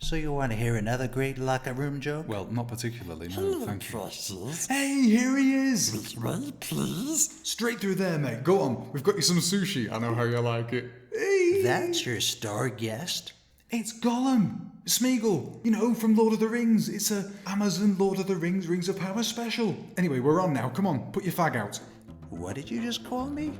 So you want to hear another great locker room joke? Well, not particularly, no, Hello, thank you. precious. Hey, here he is! Which way, please? Straight through there, mate. Go on. We've got you some sushi. I know how you like it. Hey! That's your star guest? It's Gollum! Smeagol! You know, from Lord of the Rings. It's a Amazon Lord of the Rings Rings of Power special. Anyway, we're on now. Come on, put your fag out. What did you just call me?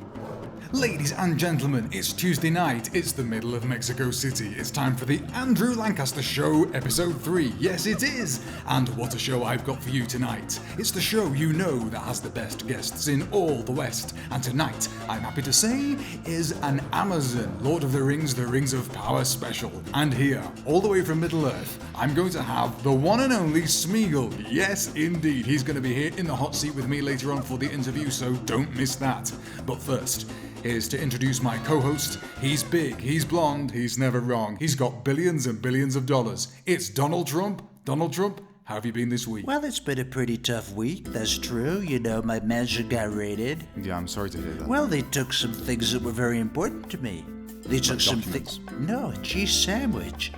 Ladies and gentlemen, it's Tuesday night, it's the middle of Mexico City, it's time for the Andrew Lancaster Show, Episode 3. Yes, it is! And what a show I've got for you tonight. It's the show you know that has the best guests in all the West. And tonight, I'm happy to say, is an Amazon Lord of the Rings of Power special. And here, all the way from Middle-earth, I'm going to have the one and only Smeagol. Yes, indeed, he's going to be here in the hot seat with me later on for the interview, so don't miss that. But first, here's to introduce my co-host. He's big, he's blonde, he's never wrong. He's got billions and billions of dollars. It's Donald Trump. Donald Trump, how have you been this week? Well, it's been a pretty tough week, that's true. You know, my mansion got raided. Yeah, I'm sorry to hear that. Well, they took some things that were very important to me. They took some things. No, a cheese sandwich.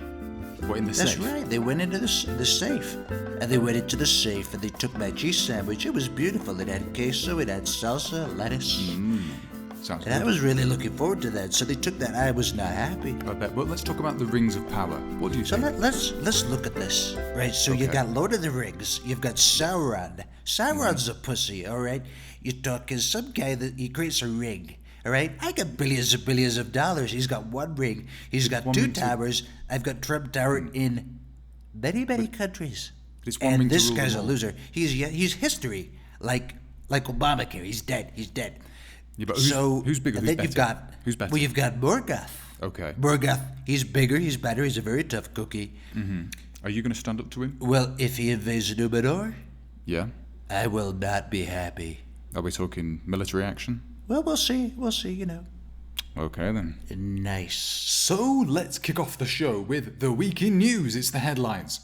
What, in the That's safe? right. They went into the safe. And they went into the safe and they took my cheese sandwich. It was beautiful. It had queso, it had salsa, lettuce. Sounds And I good. was really looking forward to that. So they took that. I was not happy. I bet. Well, let's talk about the Rings of Power. What do you So think? let's look at this. Right, so you Okay. got Lord of the Rings. You've got Sauron. Sauron's a pussy, all right? You're talking some guy that he creates a ring. All right, I got billions and billions of dollars. He's got one ring. He's got One two ring to- towers. I've got Trump Tower in many countries. It's one And ring to this rule guy's them a all. loser. He's history, like Obamacare. He's dead. Yeah, but who's bigger? And Who's then you've better? got Who's better? Well, you've got Morgoth. Okay. Morgoth. He's bigger. He's better. He's a very tough cookie. Are you going to stand up to him? Well, if he invades Numenor, Yeah. I will not be happy. Are we talking military action? Well, we'll see. We'll see, you know. Okay, then. Nice. So, let's kick off the show with the week in news. It's the headlines.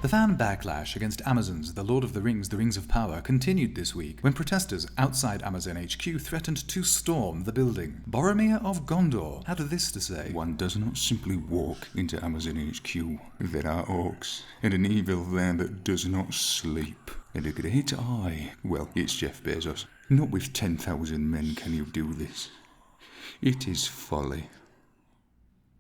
The fan backlash against Amazon's The Lord of the Rings of Power continued this week when protesters outside Amazon HQ threatened to storm the building. Boromir of Gondor had this to say. One does not simply walk into Amazon HQ. There are orcs and an evil there that does not sleep. And a great eye. Well, it's Jeff Bezos. Not with 10,000 men can you do this. It is folly.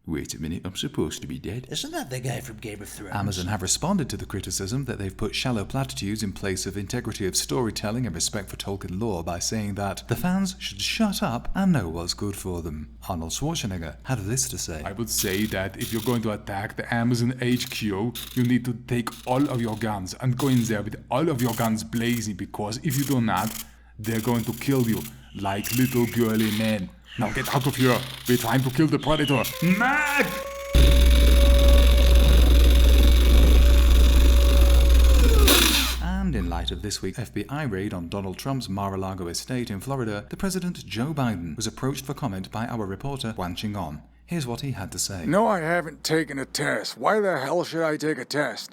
Wait a minute, I'm supposed to be dead. Isn't that the guy from Game of Thrones? Amazon have responded to the criticism that they've put shallow platitudes in place of integrity of storytelling and respect for Tolkien lore by saying that the fans should shut up and know what's good for them. Arnold Schwarzenegger had this to say. I would say that if you're going to attack the Amazon HQ, you need to take all of your guns and go in there with all of your guns blazing, because if you do not, they're going to kill you like little girly men. Now get out of here. We're trying to kill the predator. Mag! And in light of this week's FBI raid on Donald Trump's Mar-a-Lago estate in Florida, the President Joe Biden was approached for comment by our reporter Wan Ching-on. Here's what he had to say. No, I haven't taken a test. Why the hell should I take a test?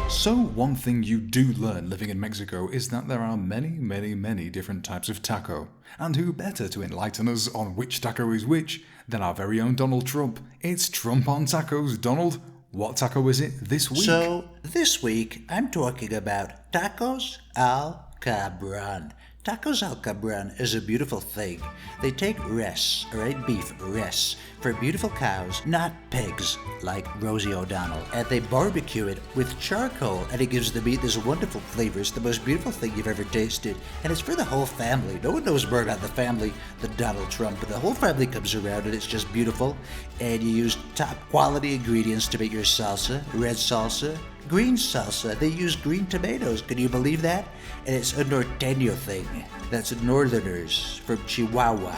So one thing you do learn living in Mexico is that there are many different types of taco. And who better to enlighten us on which taco is which than our very own Donald Trump. It's Trump on tacos. Donald, what taco is it this week? So, this week, I'm talking about tacos al cabron. Tacos al cabron is a beautiful thing. They take res, alright, beef, res, for beautiful cows, not pigs, like Rosie O'Donnell. And they barbecue it with charcoal, and it gives the meat this wonderful flavor. It's the most beautiful thing you've ever tasted. And it's for the whole family. No one knows more about the family than Donald Trump, but the whole family comes around, and it's just beautiful. And you use top quality ingredients to make your salsa, red salsa, green salsa. They use green tomatoes. Can you believe that? And it's a norteño thing. That's Northerners from Chihuahua,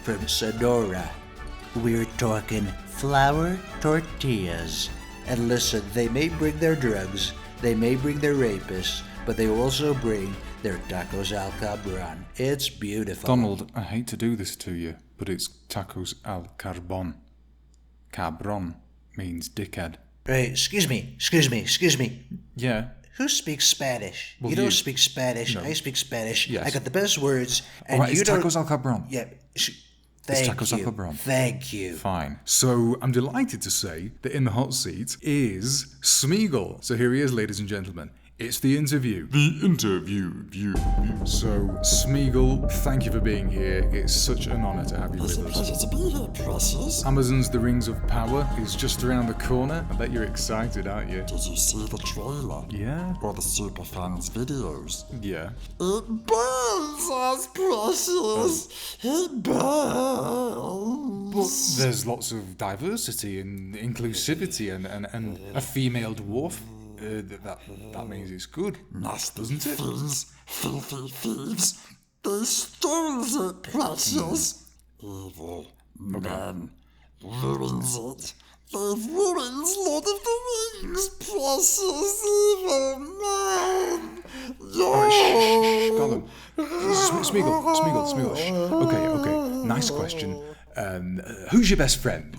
from Sonora. We're talking flour tortillas. And listen, they may bring their drugs, they may bring their rapists, but they also bring their tacos al cabron. It's beautiful. Donald, I hate to do this to you, but it's tacos al carbon. Cabron means dickhead. Hey, excuse me. Yeah, Who speaks Spanish? Well, you don't you. speak Spanish. No. I speak Spanish. Yes. I got the best words, and Alright, you it's don't. tacos al cabron. Yeah. It's Thank tacos al you. cabron. Thank you. Fine. So I'm delighted to say that in the hot seat is Smeagol. So here he is, ladies and gentlemen. It's the interview. The interview. So, Smeagol, thank you for being here. It's such an honour to have you It's with a us. pleasure to be here, precious. Amazon's The Rings of Power is just around the corner. I bet you're excited, aren't you? Did you see the trailer? Yeah? Or the Superfans videos? Yeah. It burns us, precious. It burns. There's lots of diversity and inclusivity and a female dwarf. That means it's good, Nasty doesn't it? thieves, filthy thieves. They stole it, precious. Evil man ruins it. They've ruined Lord of the Rings, precious evil man. Gollum. Smeagol. Shh. Okay. Nice question. Who's your best friend?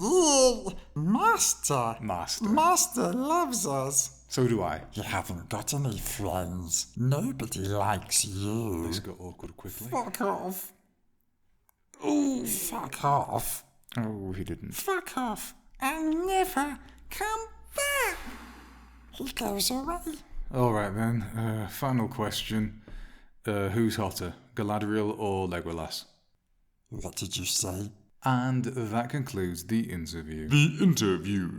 Master. Master. Master loves us. So do I. You haven't got any friends. Nobody likes you. This got awkward quickly. Fuck off. Ooh, fuck off. Oh, he didn't. Fuck off. And never come back. He goes away. All right then. Final question. Who's hotter, Galadriel or Legolas? What did you say? And that concludes the interview. The interview.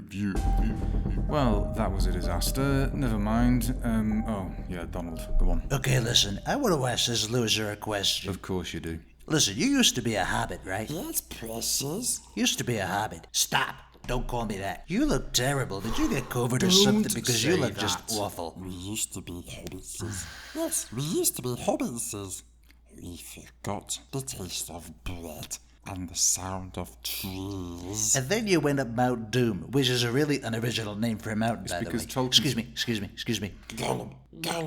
Well, that was a disaster. Never mind. Donald, go on. Okay, listen. I want to ask this loser a question. Of course you do. Listen, you used to be a hobbit, right? Yes, precious. Used to be a hobbit. Stop. Don't call me that. You look terrible. Did you get COVID or something? Because you say look just that. awful. We used to be hobbitses. Yes, we used to be hobbitses. We forgot the taste of bread and the sound of trees. And then you went up Mount Doom, which is a really unoriginal name for a mountain, by the way. because Tolkien's- Excuse me. Gollum.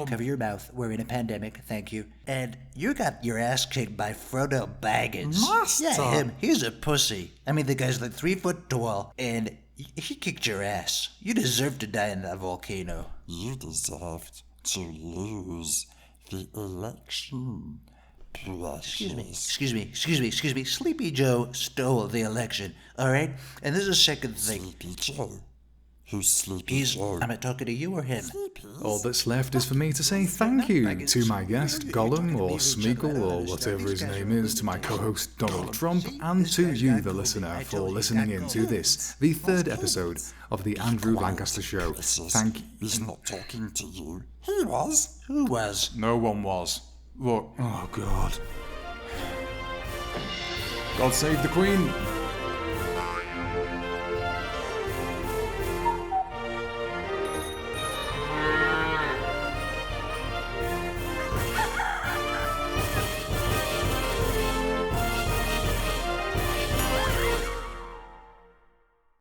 Cover your mouth. We're in a pandemic. Thank you. And you got your ass kicked by Frodo Baggins. Master! Yeah, him. He's a pussy. I mean, the guy's like 3 foot tall, and he kicked your ass. You deserve to die in that volcano. You deserved to lose the election. Precious. Excuse me. Sleepy Joe stole the election, all right? And there's a second thing. Sleepy Joe. Who's Sleepy Joe? Am I talking to you or him? All that's left is for me to say thank you to my guest, Gollum, or Smeagol, or whatever his name is, to my co-host, Donald Trump, and to you, the listener, for listening in to this, the third episode of the Andrew Lancaster Show. Thank you. He's not talking to you. He was. Who was? No one was. Look, oh God. God save the Queen.